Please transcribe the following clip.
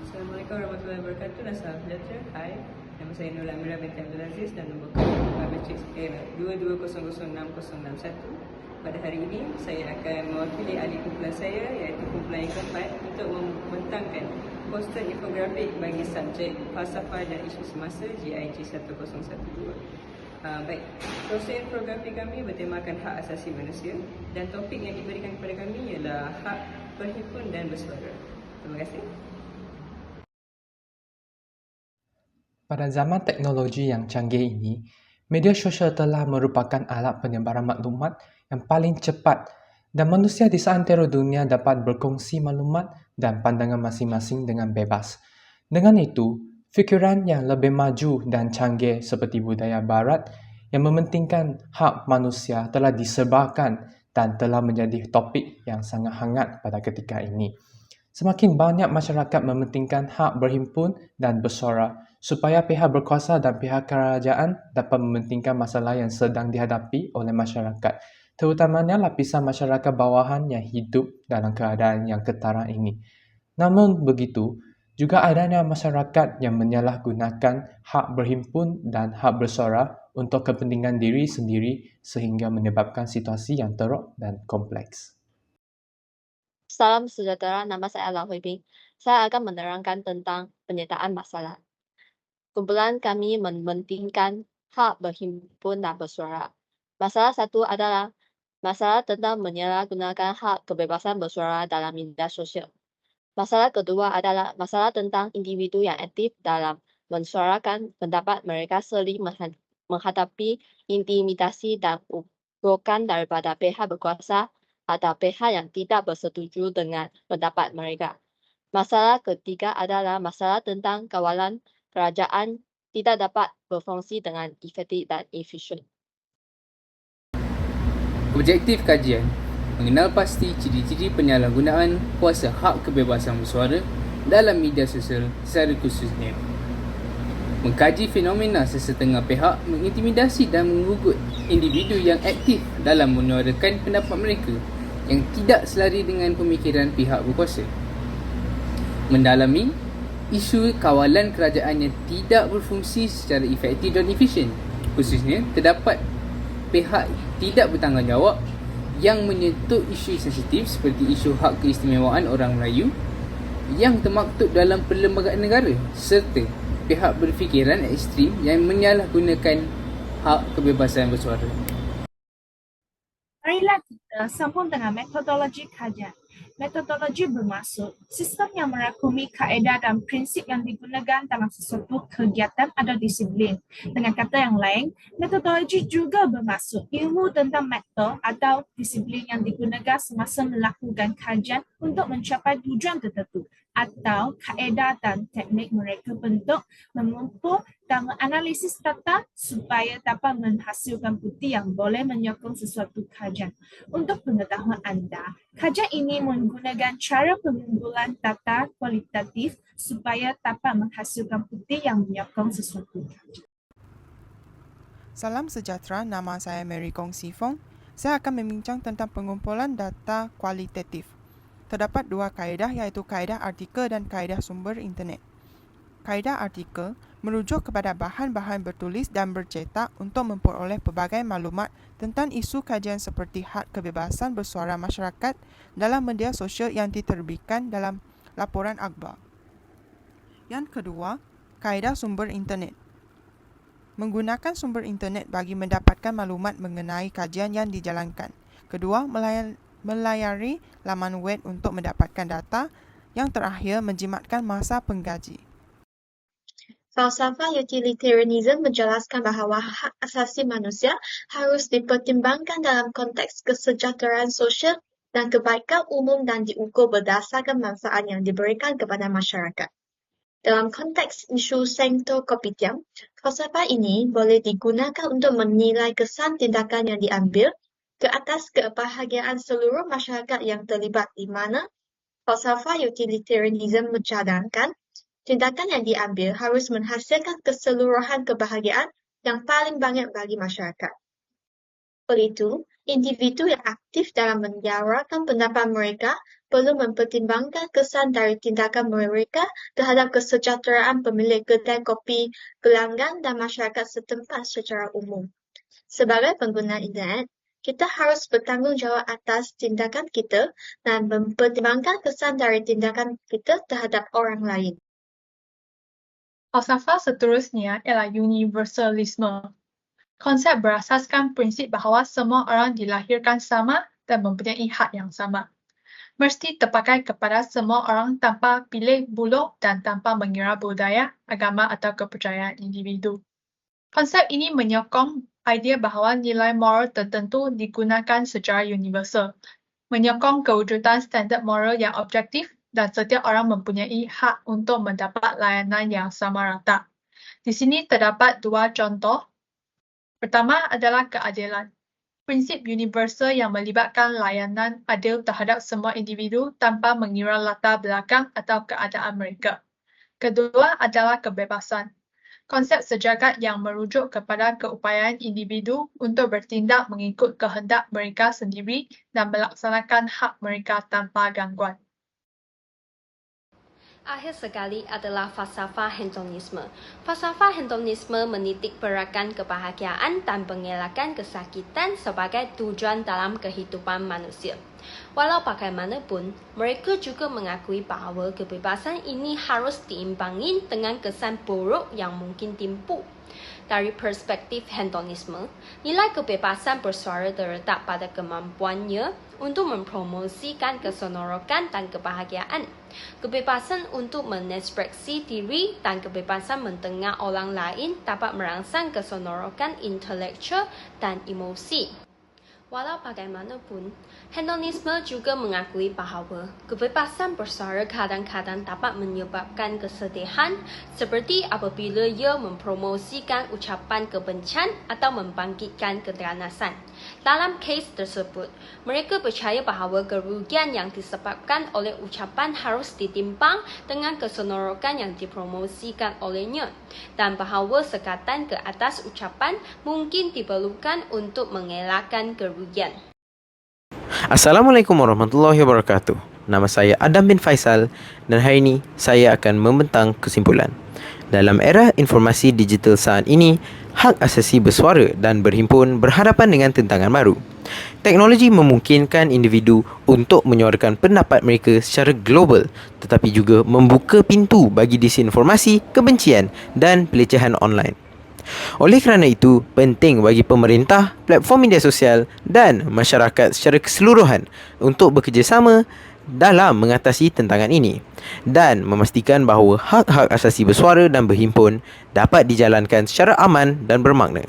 Assalamualaikum warahmatullahi wabarakatuh dan salam sejahtera. Hai, nama saya Nurul Amira binti Abdul Aziz dan nombor matrix 22006061. Pada hari ini, saya akan mewakili ahli kumpulan saya iaitu kumpulan yang keempat untuk membentangkan poster infografik bagi subjek falsafah dan isu semasa GIG 1012. Baik, poster infografik kami bertemakan hak asasi manusia dan topik yang diberikan kepada kami ialah hak berhimpun dan bersuara. Terima kasih. Pada zaman teknologi yang canggih ini, media sosial telah merupakan alat penyebaran maklumat yang paling cepat dan manusia di seantero dunia dapat berkongsi maklumat dan pandangan masing-masing dengan bebas. Dengan itu, fikiran yang lebih maju dan canggih seperti budaya barat yang mementingkan hak manusia telah disebarkan dan telah menjadi topik yang sangat hangat pada ketika ini. Semakin banyak masyarakat mementingkan hak berhimpun dan bersuara supaya pihak berkuasa dan pihak kerajaan dapat mementingkan masalah yang sedang dihadapi oleh masyarakat, terutamanya lapisan masyarakat bawahan yang hidup dalam keadaan yang ketara ini. Namun begitu, juga adanya masyarakat yang menyalahgunakan hak berhimpun dan hak bersuara untuk kepentingan diri sendiri sehingga menyebabkan situasi yang teruk dan kompleks. Salam sejahtera, nama saya Lau Hui Bing. Saya akan menerangkan tentang penyataan masalah. Kumpulan kami mementingkan hak berhimpun dan bersuara. Masalah satu adalah masalah tentang menyalahgunakan hak kebebasan bersuara dalam media sosial. Masalah kedua adalah masalah tentang individu yang aktif dalam mensuarakan pendapat mereka sering menghadapi intimidasi dan ugokan daripada pihak berkuasa atau pihak yang tidak bersetuju dengan pendapat mereka. Masalah ketiga adalah masalah tentang kawalan kerajaan tidak dapat berfungsi dengan efektif dan efisien. Objektif kajian mengenal pasti ciri-ciri penyalahgunaan kuasa hak kebebasan bersuara dalam media sosial secara khususnya. Mengkaji fenomena sesetengah pihak mengintimidasi dan mengugut individu yang aktif dalam menyuarakan pendapat mereka yang tidak selari dengan pemikiran pihak berkuasa. Mendalami isu kawalan kerajaan yang tidak berfungsi secara efektif dan efisien, khususnya terdapat pihak tidak bertanggungjawab yang menyentuh isu sensitif seperti isu hak keistimewaan orang Melayu yang termaktub dalam perlembagaan negara serta pihak berfikiran ekstrim yang menyalahgunakan hak kebebasan bersuara. Marilah kita sambung dengan metodologi kajian. Metodologi bermaksud sistem yang merangkumi kaedah dan prinsip yang digunakan dalam sesuatu kegiatan atau disiplin. Dengan kata yang lain, metodologi juga bermaksud ilmu tentang metode atau disiplin yang digunakan semasa melakukan kajian untuk mencapai tujuan tertentu atau kaedah dan teknik mereka bentuk, mengumpul dan menganalisis data supaya dapat menghasilkan bukti yang boleh menyokong sesuatu kajian. Untuk pengetahuan anda, kajian ini menggunakan cara pengumpulan data kualitatif supaya dapat menghasilkan bukti yang menyokong sesuatu kajian. Salam sejahtera, nama saya Mary Kong Sifong. Saya akan membincang tentang pengumpulan data kualitatif. Terdapat dua kaedah iaitu kaedah artikel dan kaedah sumber internet. Kaedah artikel merujuk kepada bahan-bahan bertulis dan bercetak untuk memperoleh pelbagai maklumat tentang isu kajian seperti hak kebebasan bersuara masyarakat dalam media sosial yang diterbitkan dalam laporan akhbar. Yang kedua, kaedah sumber internet. Menggunakan sumber internet bagi mendapatkan maklumat mengenai kajian yang dijalankan. Kedua, melayari laman web untuk mendapatkan data. Yang terakhir, menjimatkan masa pengkaji. Falsafah utilitarianism menjelaskan bahawa hak asasi manusia harus dipertimbangkan dalam konteks kesejahteraan sosial dan kebaikan umum dan diukur berdasarkan manfaat yang diberikan kepada masyarakat. Dalam konteks isu Sancto Copitiam, falsafah ini boleh digunakan untuk menilai kesan tindakan yang diambil ke atas kebahagiaan seluruh masyarakat yang terlibat, di mana falsafah utilitarianism mencadangkan tindakan yang diambil harus menghasilkan keseluruhan kebahagiaan yang paling banyak bagi masyarakat. Oleh itu, Individu yang aktif dalam menyuarakan pendapat mereka perlu mempertimbangkan kesan dari tindakan mereka terhadap kesejahteraan pemilik kedai kopi, pelanggan dan masyarakat setempat secara umum. Sebagai pengguna internet, kita harus bertanggungjawab atas tindakan kita dan mempertimbangkan kesan dari tindakan kita terhadap orang lain. Falsafah seterusnya ialah universalisme. Konsep berasaskan prinsip bahawa semua orang dilahirkan sama dan mempunyai hak yang sama. Mesti terpakai kepada semua orang tanpa pilih buluh dan tanpa mengira budaya, agama atau kepercayaan individu. Konsep ini menyokong idea bahawa nilai moral tertentu digunakan secara universal, menyokong kewujudan standard moral yang objektif dan setiap orang mempunyai hak untuk mendapat layanan yang sama rata. Di sini terdapat dua contoh. Pertama adalah keadilan. Prinsip universal yang melibatkan layanan adil terhadap semua individu tanpa mengira latar belakang atau keadaan mereka. Kedua adalah kebebasan. Konsep sejagat yang merujuk kepada keupayaan individu untuk bertindak mengikut kehendak mereka sendiri dan melaksanakan hak mereka tanpa gangguan. Akhir sekali adalah falsafah hedonisme. Falsafah hedonisme menitik beratkan kebahagiaan dan pengelakkan kesakitan sebagai tujuan dalam kehidupan manusia. Walau bagaimanapun, mereka juga mengakui bahawa kebebasan ini harus diimbangi dengan kesan buruk yang mungkin timbul. Dari perspektif hedonisme, nilai kebebasan bersuara terletak pada kemampuannya untuk mempromosikan kesenorokan dan kebahagiaan, kebebasan untuk mengekspresi diri dan kebebasan mendengar orang lain dapat merangsang kesenorokan intelektual dan emosi. Walau bagaimanapun, hedonisme juga mengakui bahawa kebebasan bersuara kadang-kadang dapat menyebabkan kesedihan seperti apabila ia mempromosikan ucapan kebencian atau membangkitkan keganasan. Dalam kes tersebut, mereka percaya bahawa kerugian yang disebabkan oleh ucapan harus ditimbang dengan kesenorokan yang dipromosikan olehnya dan bahawa sekatan ke atas ucapan mungkin diperlukan untuk mengelakkan kerugian. Assalamualaikum warahmatullahi wabarakatuh. Nama saya Adam bin Faisal dan hari ini saya akan membentang kesimpulan. Dalam era informasi digital saat ini, hak asasi bersuara dan berhimpun berhadapan dengan tentangan baru. Teknologi memungkinkan individu untuk menyuarakan pendapat mereka secara global, tetapi juga membuka pintu bagi disinformasi, kebencian dan pelecehan online. Oleh kerana itu, penting bagi pemerintah, platform media sosial dan masyarakat secara keseluruhan untuk bekerjasama dalam mengatasi tentangan ini dan memastikan bahawa hak-hak asasi bersuara dan berhimpun dapat dijalankan secara aman dan bermakna.